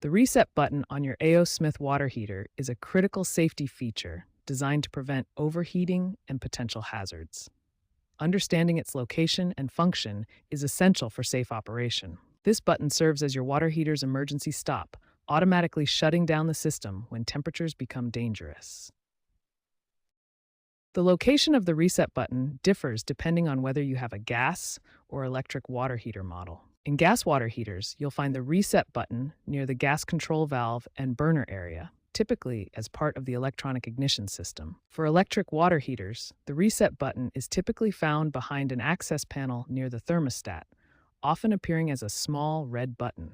The reset button on your A.O. Smith water heater is a critical safety feature designed to prevent overheating and potential hazards. Understanding its location and function is essential for safe operation. This button serves as your water heater's emergency stop, automatically shutting down the system when temperatures become dangerous. The location of the reset button differs depending on whether you have a gas or electric water heater model. In gas water heaters, you'll find the reset button near the gas control valve and burner area, typically as part of the electronic ignition system. For electric water heaters, the reset button is typically found behind an access panel near the thermostat, often appearing as a small red button.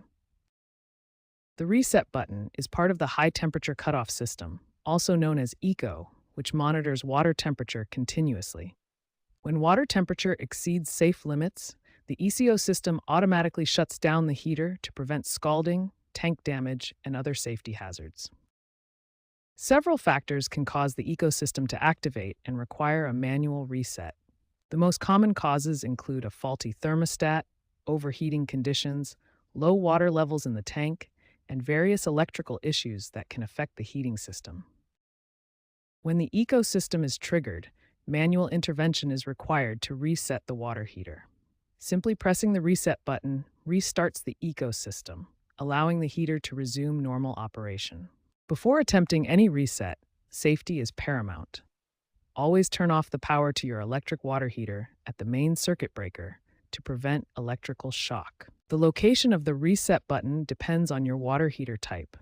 The reset button is part of the high temperature cutoff system, also known as ECO, which monitors water temperature continuously. When water temperature exceeds safe limits, the ECO system automatically shuts down the heater to prevent scalding, tank damage, and other safety hazards. Several factors can cause the ecosystem to activate and require a manual reset. The most common causes include a faulty thermostat, overheating conditions, low water levels in the tank, and various electrical issues that can affect the heating system. When the ecosystem is triggered, manual intervention is required to reset the water heater. Simply pressing the reset button restarts the ecosystem, allowing the heater to resume normal operation. Before attempting any reset, safety is paramount. Always turn off the power to your electric water heater at the main circuit breaker to prevent electrical shock. The location of the reset button depends on your water heater type.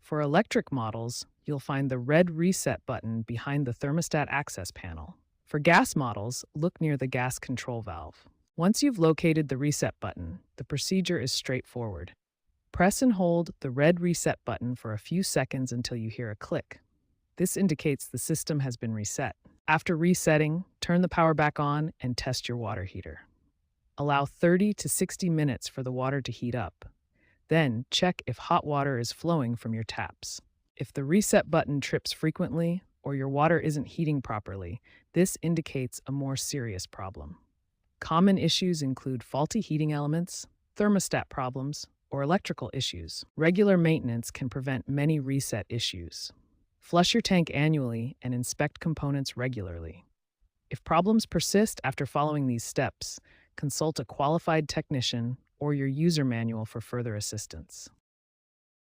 For electric models, you'll find the red reset button behind the thermostat access panel. For gas models, look near the gas control valve. Once you've located the reset button, the procedure is straightforward. Press and hold the red reset button for a few seconds until you hear a click. This indicates the system has been reset. After resetting, turn the power back on and test your water heater. Allow 30 to 60 minutes for the water to heat up. Then, check if hot water is flowing from your taps. If the reset button trips frequently or your water isn't heating properly, this indicates a more serious problem. Common issues include faulty heating elements, thermostat problems, or electrical issues. Regular maintenance can prevent many reset issues. Flush your tank annually and inspect components regularly. If problems persist after following these steps, consult a qualified technician or your user manual for further assistance.